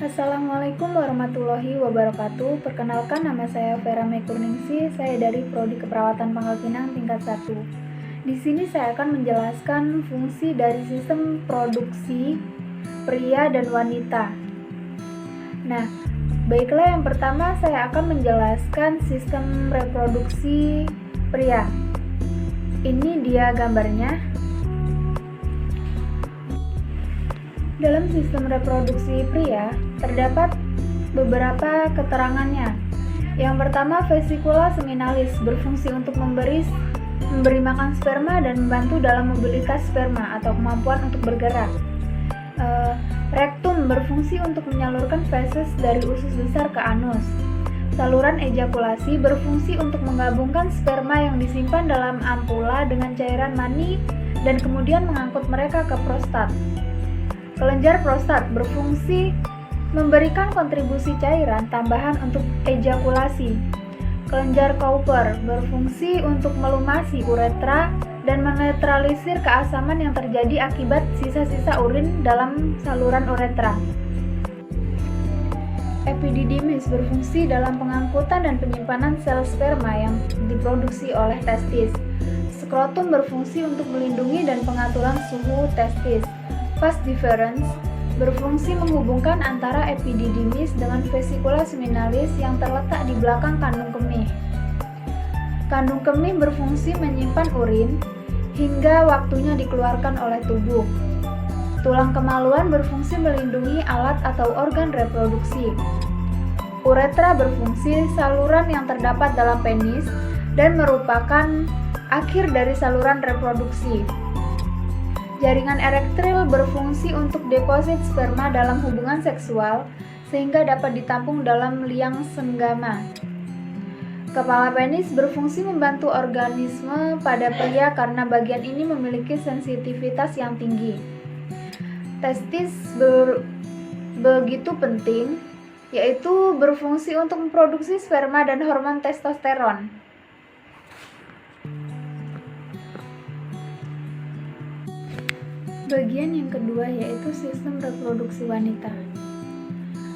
Assalamualaikum warahmatullahi wabarakatuh. Perkenalkan, nama saya Vera Mekurningsih. Saya dari Prodi Keperawatan Pangkal Pinang tingkat 1. Di sini saya akan menjelaskan fungsi dari sistem produksi pria dan wanita. Nah, baiklah, yang pertama saya akan menjelaskan sistem reproduksi pria. Ini dia gambarnya. Dalam sistem reproduksi pria, terdapat beberapa keterangannya. Yang pertama, vesikula seminalis berfungsi untuk memberi makan sperma dan membantu dalam mobilitas sperma atau kemampuan untuk bergerak. Rektum berfungsi untuk menyalurkan feses dari usus besar ke anus. Saluran ejakulasi berfungsi untuk menggabungkan sperma yang disimpan dalam ampula dengan cairan mani dan kemudian mengangkut mereka ke prostat. Kelenjar prostat berfungsi memberikan kontribusi cairan tambahan untuk ejakulasi. Kelenjar Cowper berfungsi untuk melumasi uretra dan menetralisir keasaman yang terjadi akibat sisa-sisa urin dalam saluran uretra. Epididymis berfungsi dalam pengangkutan dan penyimpanan sel sperma yang diproduksi oleh testis. Skrotum berfungsi untuk melindungi dan pengaturan suhu testis. Vas deferens berfungsi menghubungkan antara epididymis dengan vesikula seminalis yang terletak di belakang kandung kemih. Kandung kemih berfungsi menyimpan urin hingga waktunya dikeluarkan oleh tubuh. Tulang kemaluan berfungsi melindungi alat atau organ reproduksi. Uretra berfungsi saluran yang terdapat dalam penis dan merupakan akhir dari saluran reproduksi. Jaringan erektil berfungsi untuk deposit sperma dalam hubungan seksual sehingga dapat ditampung dalam liang senggama. Kepala penis berfungsi membantu organisme pada pria karena bagian ini memiliki sensitivitas yang tinggi. Testis begitu penting, yaitu berfungsi untuk memproduksi sperma dan hormon testosteron. Bagian yang kedua yaitu sistem reproduksi wanita.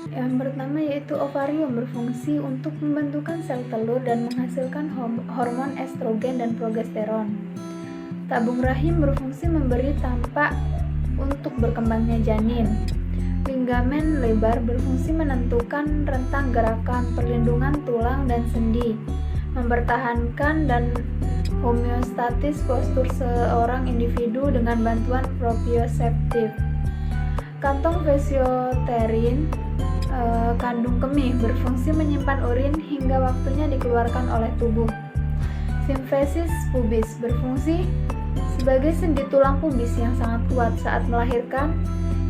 Yang pertama yaitu ovarium berfungsi untuk membentukkan sel telur dan menghasilkan hormon estrogen dan progesteron. Tabung rahim berfungsi memberi tampak untuk berkembangnya janin. Ligamen lebar berfungsi menentukan rentang gerakan, perlindungan tulang dan sendi, mempertahankan dan homeostatis postur seorang individu dengan bantuan proprioseptif. Kantong fesioterin kandung kemih berfungsi menyimpan urin hingga waktunya dikeluarkan oleh tubuh. Simfesis pubis berfungsi sebagai sendi tulang pubis yang sangat kuat saat melahirkan.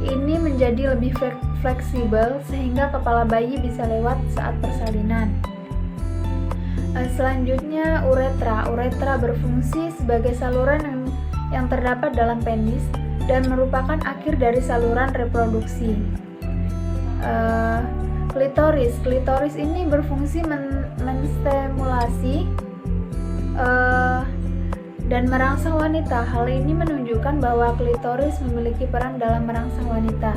Ini menjadi lebih fleksibel sehingga kepala bayi bisa lewat saat persalinan. Selanjutnya uretra berfungsi sebagai saluran yang terdapat dalam penis dan merupakan akhir dari saluran reproduksi. Klitoris ini berfungsi menstimulasi dan merangsang wanita. Hal ini menunjukkan bahwa klitoris memiliki peran dalam merangsang wanita.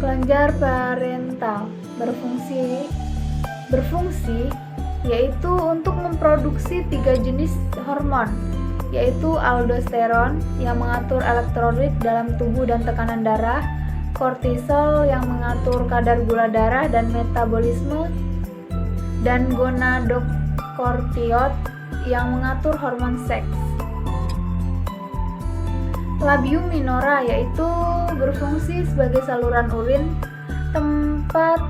Kelenjar parental berfungsi yaitu untuk memproduksi 3 jenis hormon, yaitu aldosteron yang mengatur elektrolit dalam tubuh dan tekanan darah, kortisol yang mengatur kadar gula darah dan metabolisme, dan gonadokortiot yang mengatur hormon seks. Labium minora yaitu berfungsi sebagai saluran urin, tempat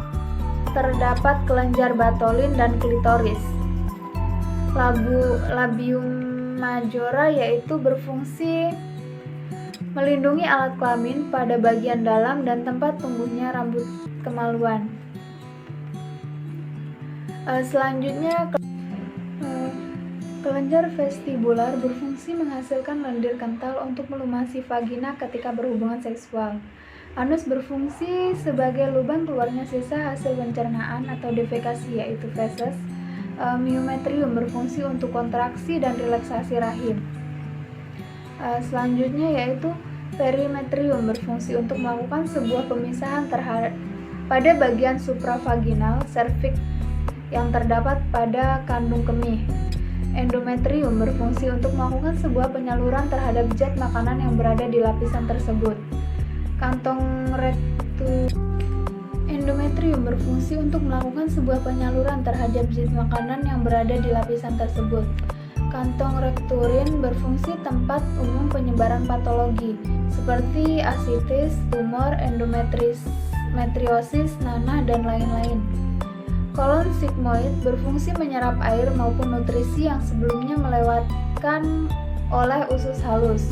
terdapat kelenjar Bartholin dan klitoris. Labium majora yaitu berfungsi melindungi alat kelamin pada bagian dalam dan tempat tumbuhnya rambut kemaluan. Selanjutnya, kelenjar vestibular berfungsi menghasilkan lendir kental untuk melumasi vagina ketika berhubungan seksual. Anus berfungsi sebagai lubang keluarnya sisa hasil pencernaan atau defekasi yaitu feses. Myometrium berfungsi untuk kontraksi dan relaksasi rahim. Selanjutnya yaitu Perimetrium berfungsi untuk melakukan sebuah pemisahan pada bagian supravaginal serviks yang terdapat pada kandung kemih. Endometrium berfungsi untuk melakukan sebuah penyaluran terhadap zat makanan yang berada di lapisan tersebut. Kantong rektum. Endometrium berfungsi untuk melakukan sebuah penyaluran terhadap zat makanan yang berada di lapisan tersebut. Kantong rekturin berfungsi tempat umum penyebaran patologi seperti asitis, tumor, endometriosis, nanah, dan lain-lain. Kolon sigmoid berfungsi menyerap air maupun nutrisi yang sebelumnya melewatkan oleh usus halus.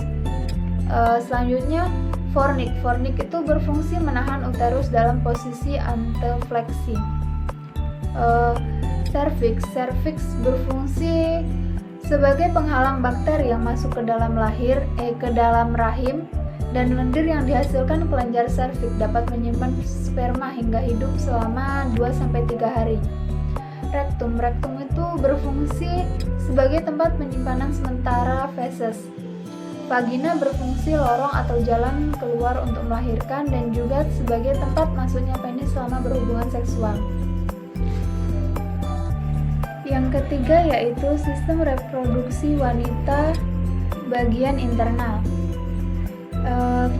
Selanjutnya fornik. Fornik itu berfungsi menahan uterus dalam posisi antefleksi. Serviks. Serviks berfungsi sebagai penghalang bakteri yang masuk ke dalam rahim, dan lendir yang dihasilkan kelenjar serviks dapat menyimpan sperma hingga hidup selama 2-3 hari. Rektum. Rektum itu berfungsi sebagai tempat penyimpanan sementara feses. Vagina berfungsi lorong atau jalan keluar untuk melahirkan dan juga sebagai tempat masuknya penis selama berhubungan seksual. Yang ketiga yaitu sistem reproduksi wanita bagian internal.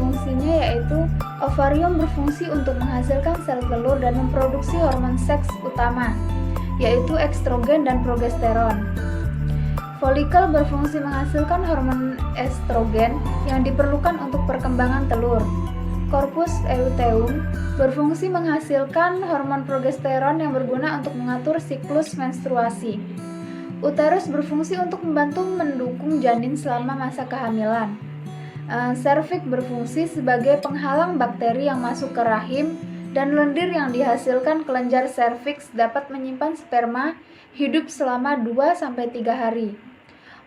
Fungsinya yaitu ovarium berfungsi untuk menghasilkan sel telur dan memproduksi hormon seks utama, yaitu estrogen dan progesteron. Folikel berfungsi menghasilkan hormon estrogen yang diperlukan untuk perkembangan telur. Corpus luteum berfungsi menghasilkan hormon progesteron yang berguna untuk mengatur siklus menstruasi. Uterus berfungsi untuk membantu mendukung janin selama masa kehamilan. Serviks berfungsi sebagai penghalang bakteri yang masuk ke rahim, dan lendir yang dihasilkan kelenjar serviks dapat menyimpan sperma hidup selama 2-3 hari.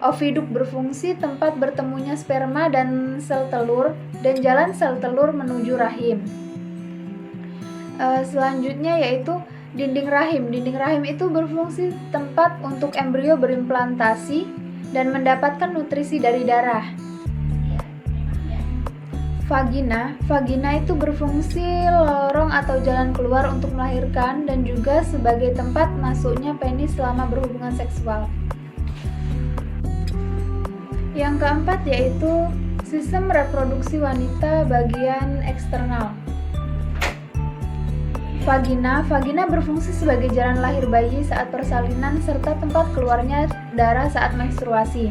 Oviduk berfungsi tempat bertemunya sperma dan sel telur dan jalan sel telur menuju rahim. Selanjutnya yaitu dinding rahim. Dinding rahim itu berfungsi tempat untuk embrio berimplantasi dan mendapatkan nutrisi dari darah. Vagina. Vagina itu berfungsi lorong atau jalan keluar untuk melahirkan dan juga sebagai tempat masuknya penis selama berhubungan seksual. Yang keempat yaitu sistem reproduksi wanita bagian eksternal. Vagina. Vagina berfungsi sebagai jalan lahir bayi saat persalinan serta tempat keluarnya darah saat menstruasi.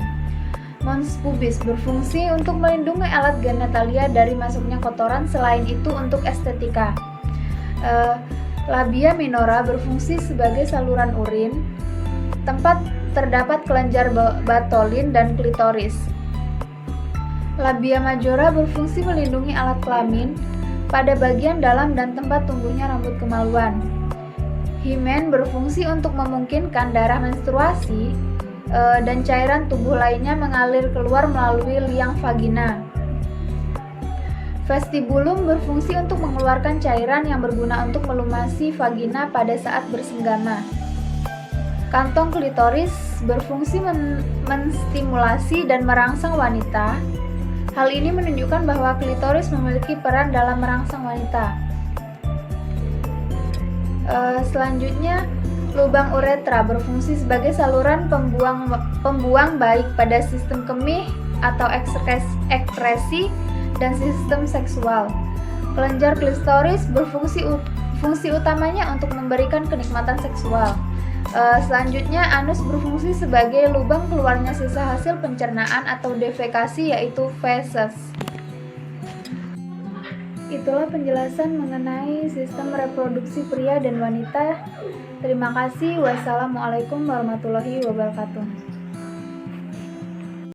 Mons pubis berfungsi untuk melindungi alat genitalia dari masuknya kotoran, selain itu untuk estetika. Labia minora berfungsi sebagai saluran urin, tempat terdapat kelenjar Bartholin dan klitoris. Labia majora berfungsi melindungi alat kelamin pada bagian dalam dan tempat tumbuhnya rambut kemaluan. Himen berfungsi untuk memungkinkan darah menstruasi dan cairan tubuh lainnya mengalir keluar melalui liang vagina. Vestibulum berfungsi untuk mengeluarkan cairan yang berguna untuk melumasi vagina pada saat bersenggama. Kantong klitoris berfungsi menstimulasi dan merangsang wanita. Hal ini menunjukkan bahwa klitoris memiliki peran dalam merangsang wanita. Selanjutnya, lubang uretra berfungsi sebagai saluran pembuang baik pada sistem kemih atau ekskresi dan sistem seksual. Kelenjar klitoris fungsi utamanya untuk memberikan kenikmatan seksual. Selanjutnya, anus berfungsi sebagai lubang keluarnya sisa hasil pencernaan atau defekasi, yaitu feses. Itulah penjelasan mengenai sistem reproduksi pria dan wanita. Terima kasih. Wassalamualaikum warahmatullahi wabarakatuh.